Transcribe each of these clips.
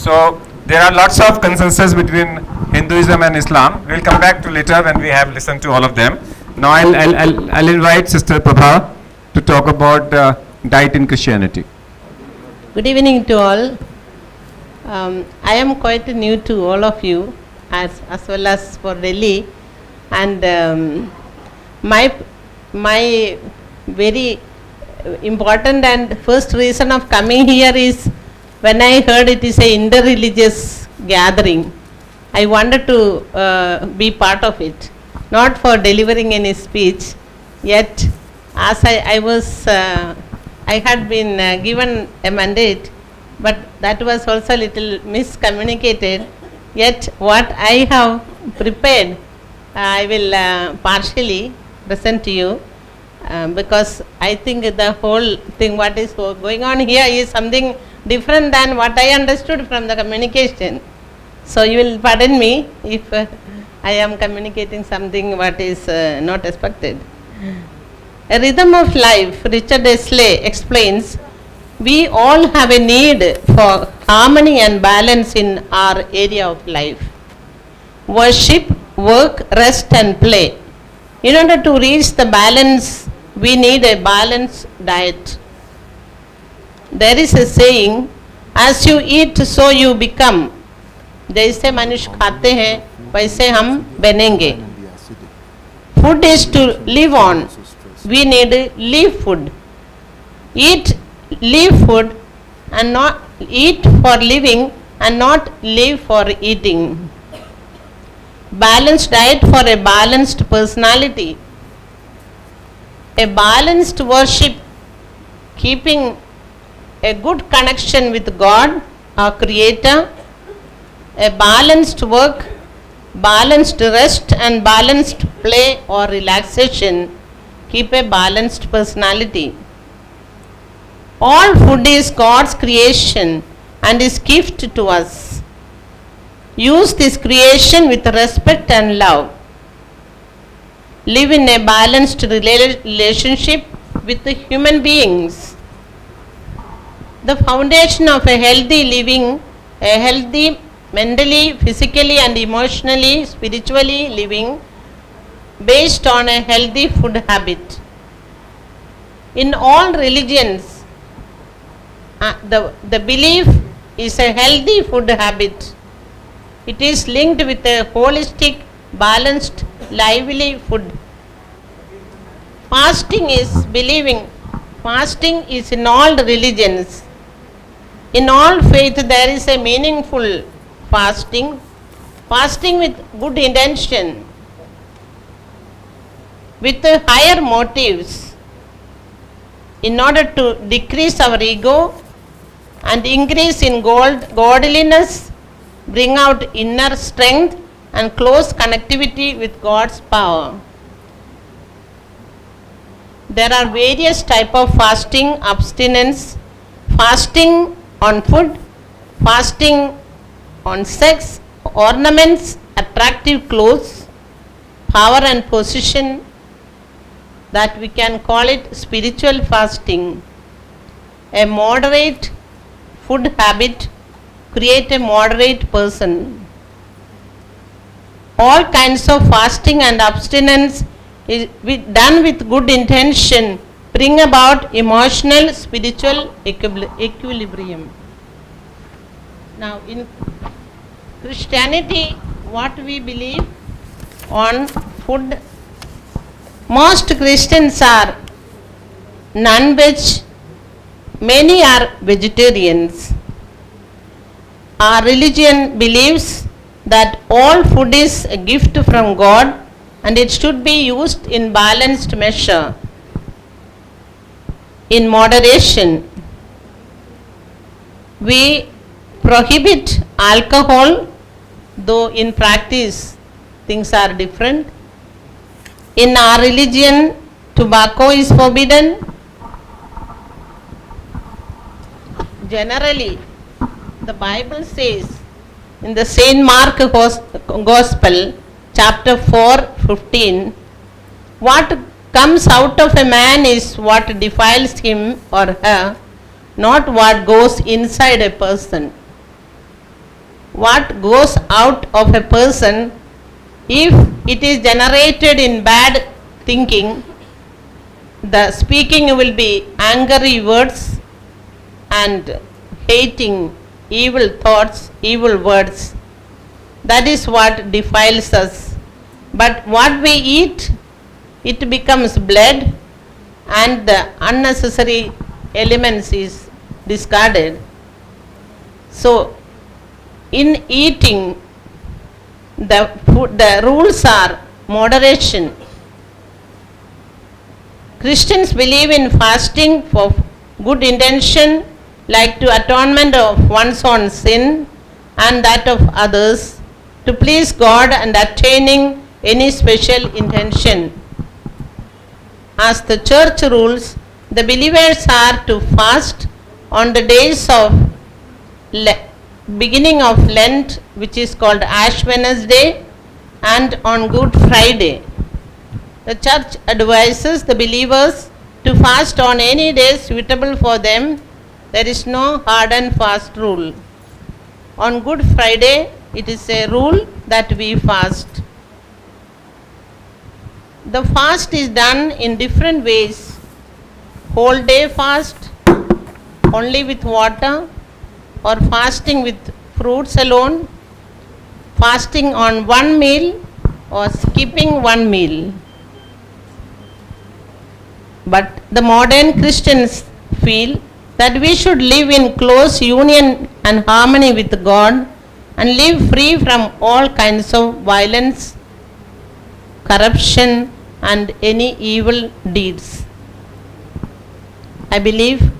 So there are lots of consensus between Hinduism and Islam. We'll come back to later when we have listened to all of them. Now I'll invite Sister Prabha to talk about diet in Christianity. Good evening to all. I am quite new to all of you as well as for Delhi, and my very important and first reason of coming here is when I heard it is a inter-religious gathering. I wanted to be part of it, not for delivering any speech, yet as I had been given a mandate, but that was also a little miscommunicated. Yet what I have prepared, I will partially present to you, because I think the whole thing what is going on here is something different than what I understood from the communication. So you will pardon me if I am communicating something what is not expected. A rhythm of life, Richard Esley explains, we all have a need for harmony and balance in our area of life. Worship, work, rest and play. In order to reach the balance, we need a balanced diet. There is a saying, as you eat so you become. जैसे मनुष्य खाते हैं वैसे हम बनेंगे. Food is to live on. We need live food. Live food and not eat for living and not live for eating. Balanced diet for a balanced personality. A balanced worship, keeping a good connection with God, our Creator, a balanced work, balanced rest and balanced play or relaxation, keep a balanced personality. All food is God's creation and is gift to us. Use this creation with respect and love. Live in a balanced relationship with the human beings. The foundation of a healthy living, a healthy mentally, physically and emotionally, spiritually living based on a healthy food habit. In all religions, the belief is a healthy food habit. It is linked with a holistic, balanced, lively food. Fasting is believing. Fasting is in all religions. In all faith there is a meaningful fasting. Fasting with good intention, with higher motives, in order to decrease our ego and increase in godliness, bring out inner strength and close connectivity with God's power. There are various types of fasting, abstinence, fasting on food, fasting on sex, ornaments, attractive clothes, power and position, that we can call it spiritual fasting. A moderate food habit create a moderate person. All kinds of fasting and abstinence is done with good intention, bring about emotional, spiritual equilibrium. Now in Christianity, what we believe on food, most Christians are non-veg, many are vegetarians. Our religion believes that all food is a gift from God and it should be used in balanced measure, in moderation. We prohibit alcohol, though in practice things are different. In our religion, tobacco is forbidden. Generally, the Bible says in the Saint Mark Gospel, chapter 4:15, what comes out of a man is what defiles him or her, not what goes inside a person. what goes out of a person, if it is generated in bad thinking, the speaking will be angry words and hating evil thoughts, evil words. That is what defiles us. But what we eat, it becomes blood, and the unnecessary elements is discarded. So, in eating, the rules are moderation. Christians believe in fasting for good intention, like to atonement of one's own sin and that of others, to please God and attaining any special intention. As the church rules, the believers are to fast on the days of beginning of Lent, which is called Ash Wednesday, and on Good Friday. The church advises the believers to fast on any day suitable for them. There is no hard and fast rule. On Good Friday, it is a rule that we fast. The fast is done in different ways. Whole day fast, only with water, or fasting with fruits alone, fasting on one meal, or skipping one meal. But the modern Christians feel that we should live in close union and harmony with God and live free from all kinds of violence, corruption, and any evil deeds. I believe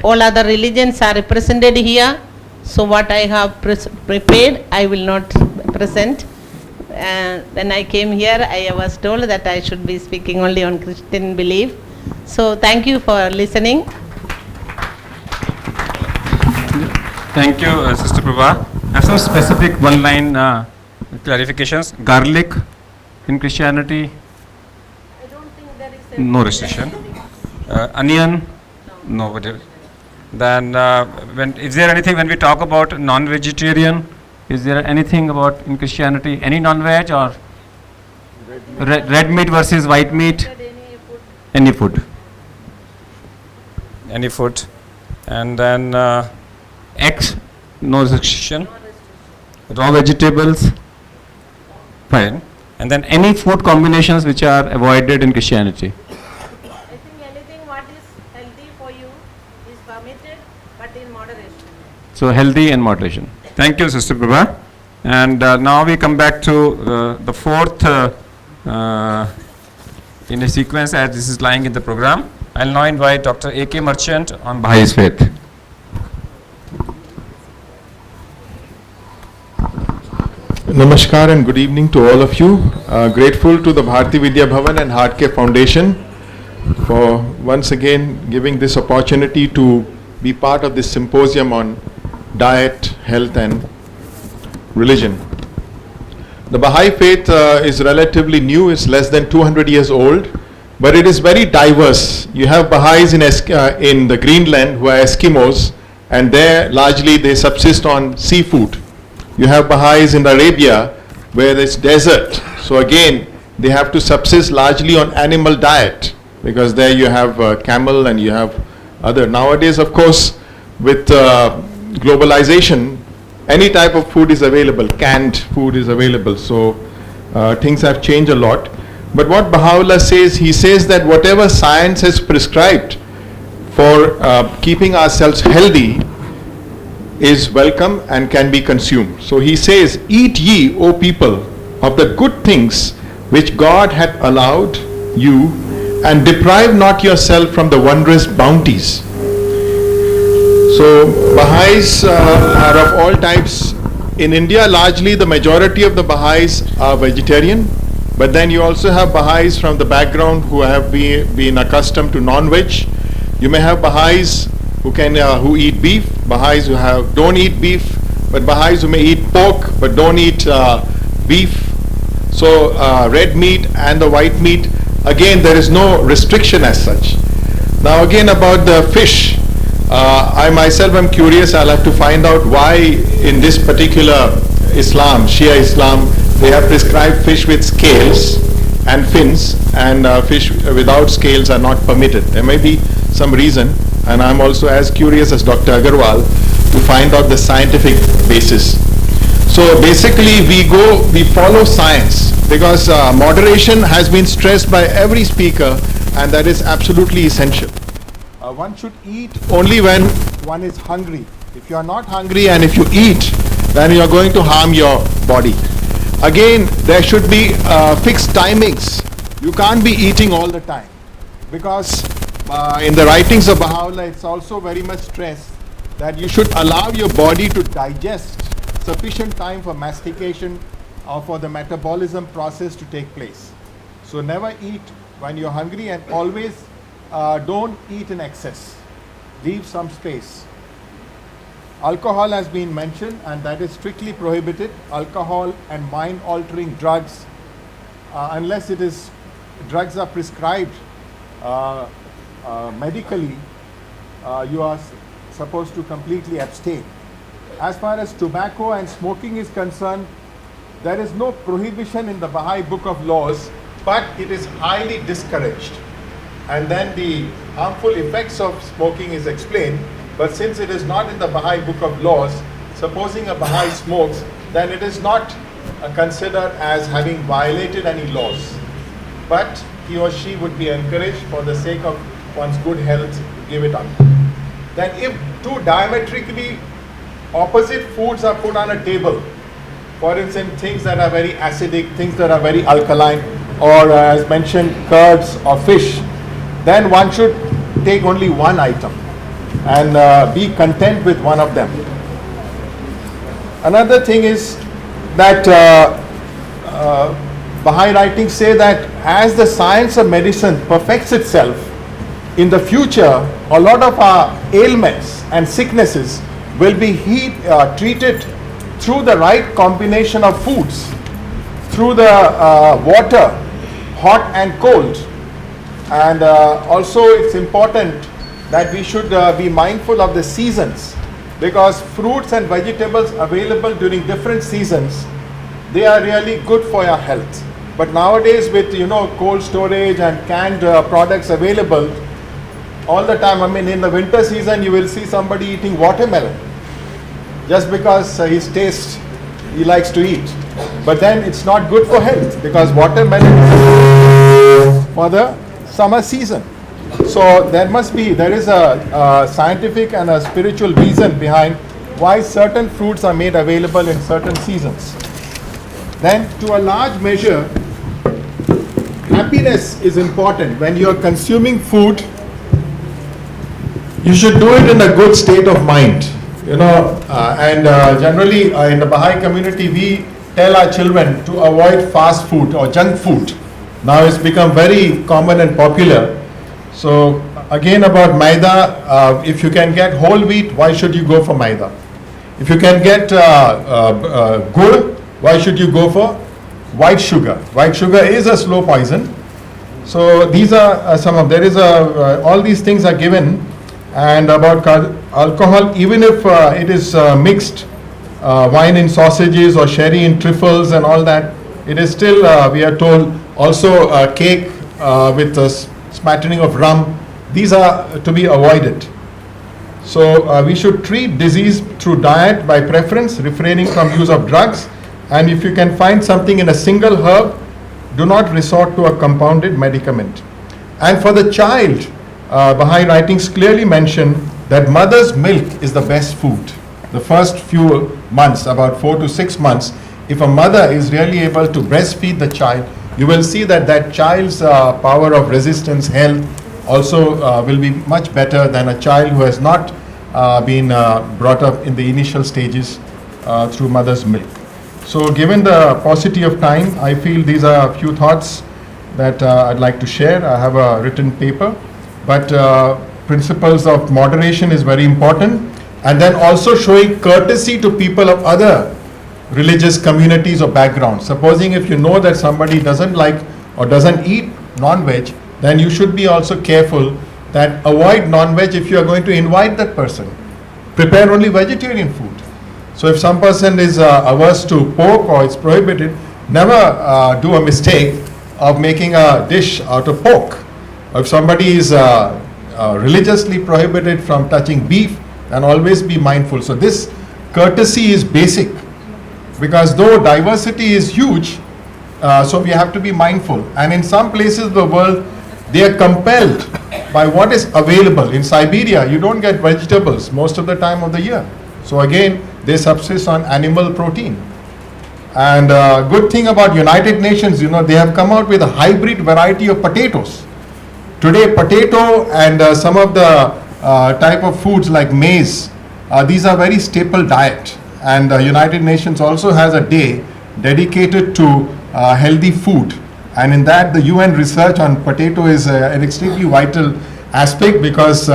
all other religions are represented here, so what I have prepared I will not present. When I came here, I was told that I should be speaking only on Christian belief. So thank you for listening. Thank you, Sister Prabha. I have some specific one-line clarifications. Garlic in Christianity, I don't think there is a no restriction. Onion, no. Then, is there anything when we talk about non-vegetarian? Is there anything about in Christianity any non-veg or red meat versus white meat? Any food. Any food. And then eggs, no restriction. Raw vegetables, fine. And then any food combinations which are avoided in Christianity. I think anything what is healthy for you is permitted, but in moderation. So healthy and moderation. Thank you, Sister Prabha. And now we come back to the fourth in a sequence as this is lying in the program. I'll now invite Dr. A.K. Merchant on Baha'is faith. Namaskar and good evening to all of you. Grateful to the Bharati Vidya Bhavan and Heartcare Foundation for once again giving this opportunity to be part of this symposium on diet, health and religion. The Baha'i faith is relatively new, it's less than 200 years old, but it is very diverse. You have Baha'is in the Greenland who are Eskimos, and there largely they subsist on seafood. You have Baha'is in Arabia where it's desert, so again they have to subsist largely on animal diet because there you have camel and you have other. Nowadays, of course, with globalization, any type of food is available, canned food is available, so things have changed a lot. But what Baha'u'llah says, he says that whatever science has prescribed for keeping ourselves healthy is welcome and can be consumed. So he says, eat ye, O people, of the good things which God hath allowed you, and deprive not yourself from the wondrous bounties. So Baha'is are of all types. In India, largely the majority of the Baha'is are vegetarian, but then you also have Baha'is from the background who have been accustomed to non-veg. You may have Baha'is who eat beef, Baha'is who don't eat beef, but Baha'is who may eat pork but don't eat beef. So red meat and the white meat, again there is no restriction as such. Now again about the fish. I myself am curious. I'll have to find out why in this particular Islam, Shia Islam, they have prescribed fish with scales and fins, and fish without scales are not permitted. There may be some reason, and I'm also as curious as Dr. Agarwal to find out the scientific basis. So basically we follow science, because moderation has been stressed by every speaker, and that is absolutely essential. One should eat only when one is hungry. If you are not hungry and if you eat, then you are going to harm your body. Again, there should be fixed timings. You can't be eating all the time, because in the writings of Baha'u'llah, it's also very much stressed that you should allow your body to digest sufficient time for mastication or for the metabolism process to take place. So never eat when you're hungry, and always don't eat in excess. Leave some space. Alcohol has been mentioned, and that is strictly prohibited. Alcohol and mind-altering drugs, unless it is drugs are prescribed medically, you are supposed to completely abstain. As far as tobacco and smoking is concerned, there is no prohibition in the Baha'i Book of Laws, but it is highly discouraged. And then the harmful effects of smoking is explained. But since it is not in the Baha'i Book of Laws, supposing a Baha'i smokes, then it is not considered as having violated any laws. But he or she would be encouraged, for the sake of one's good health, to give it up. Then if two diametrically opposite foods are put on a table, for instance, things that are very acidic, things that are very alkaline, or as mentioned, curds or fish, then one should take only one item and be content with one of them. Another thing is that Baha'i writings say that as the science of medicine perfects itself, in the future a lot of our ailments and sicknesses will be treated through the right combination of foods, through the water, hot and cold. And also it's important that we should be mindful of the seasons, because fruits and vegetables available during different seasons, they are really good for your health. But nowadays with cold storage and canned products available all the time, I mean in the winter season you will see somebody eating watermelon just because his taste he likes to eat. But then it's not good for health, because watermelon is for the summer season. So there is a scientific and a spiritual reason behind why certain fruits are made available in certain seasons. Then to a large measure, happiness is important. When you are consuming food, you should do it in a good state of mind. And generally in the Baha'i community, we tell our children to avoid fast food or junk food. Now it's become very common and popular. So again about maida, if you can get whole wheat, why should you go for maida? If you can get gur, why should you go for white sugar? White sugar is a slow poison. So these are some of, there is all these things are given. And about alcohol, even if it is mixed, wine in sausages or sherry in trifles and all that, it is still, we are told, also cake with a smattering of rum. These are to be avoided. So we should treat disease through diet by preference, refraining from use of drugs. And if you can find something in a single herb, do not resort to a compounded medicament. And for the child, Baha'i writings clearly mention that mother's milk is the best food. The first few months, about 4 to 6 months, if a mother is really able to breastfeed the child, you will see that that child's power of resistance, health also will be much better than a child who has not been brought up in the initial stages through mother's milk. So given the paucity of time, I feel these are a few thoughts that I'd like to share. I have a written paper, but principles of moderation is very important. And then also showing courtesy to people of other religious communities or backgrounds. Supposing if you know that somebody doesn't like or doesn't eat non-veg, then you should be also careful that avoid non-veg if you are going to invite that person. Prepare only vegetarian food. So if some person is averse to pork or it's prohibited, never do a mistake of making a dish out of pork. Or if somebody is religiously prohibited from touching beef, then always be mindful. So this courtesy is basic, because though diversity is huge, so we have to be mindful. And in some places of the world, they are compelled by what is available. In Siberia, you don't get vegetables most of the time of the year. So again, they subsist on animal protein. And good thing about United Nations, they have come out with a hybrid variety of potatoes. Today, potato and some of the type of foods like maize, these are very staple diet. And United Nations also has a day dedicated to healthy food. And in that, the UN research on potato is an extremely vital aspect, because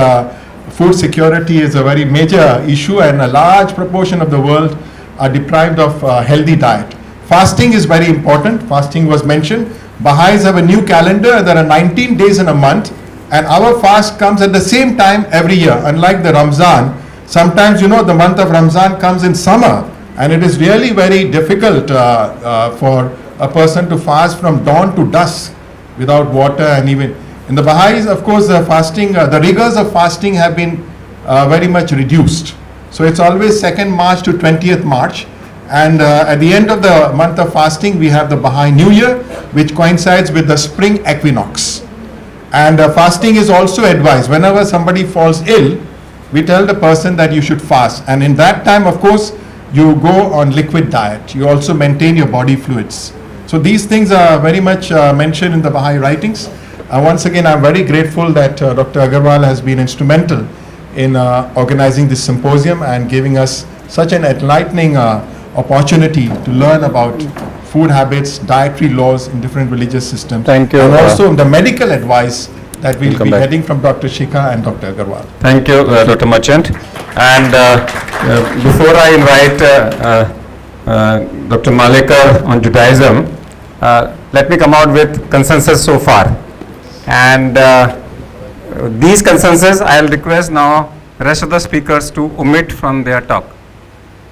food security is a very major issue, and a large proportion of the world are deprived of healthy diet. Fasting is very important. Fasting was mentioned. Baha'is have a new calendar. There are 19 days in a month, and our fast comes at the same time every year. Unlike the Ramzan, sometimes the month of Ramzan comes in summer, and it is really very difficult for a person to fast from dawn to dusk without water. And even in the Baha'is, of course, the fasting, the rigors of fasting have been very much reduced. So it's always 2nd March to 20th March. And at the end of the month of fasting, we have the Baha'i New Year, which coincides with the spring equinox. And fasting is also advised. Whenever somebody falls ill, we tell the person that you should fast. And in that time, of course, you go on liquid diet. You also maintain your body fluids. So these things are very much mentioned in the Baha'i writings. Once again, I'm very grateful that Dr. Agarwal has been instrumental in organizing this symposium and giving us such an enlightening opportunity to learn about food habits, dietary laws in different religious systems. Thank you. And also the medical advice that we'll Welcome be back. getting from Dr. Shikha and Dr. Agarwal. Thank you, Dr. Merchant. And before I invite Dr. Malekar on Judaism, let me come out with consensus so far. And these consensus, I'll request now rest of the speakers to omit from their talk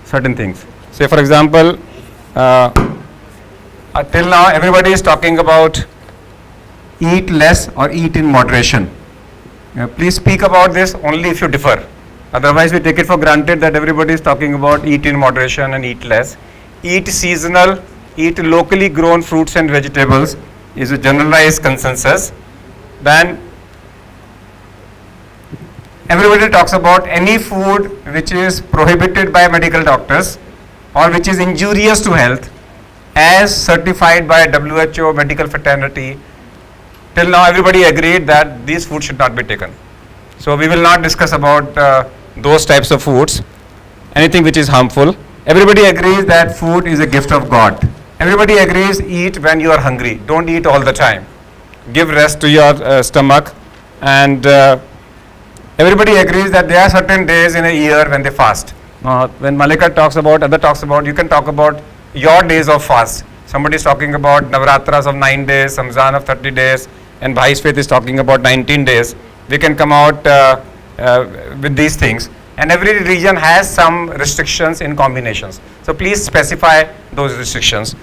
certain things. Say, for example, till now everybody is talking about eat less or eat in moderation. Please speak about this only if you differ. Otherwise, we take it for granted that everybody is talking about eat in moderation and eat less. Eat seasonal, eat locally grown fruits and vegetables is a generalized consensus. Then everybody talks about any food which is prohibited by medical doctors or which is injurious to health as certified by WHO, medical fraternity. Till now everybody agreed that these foods should not be taken. So we will not discuss about those types of foods, anything which is harmful. Everybody agrees that food is a gift of God. Everybody agrees eat when you are hungry. Don't eat all the time. Give rest to your stomach. And everybody agrees that there are certain days in a year when they fast. When Malika talks about, other talks about, you can talk about your days of fast. Somebody is talking about Navratras of 9 days, Ramzan of 30 days, and Baha'is faith is talking about 19 days. We can come out with these things. And every religion has some restrictions in combinations. So please specify those restrictions.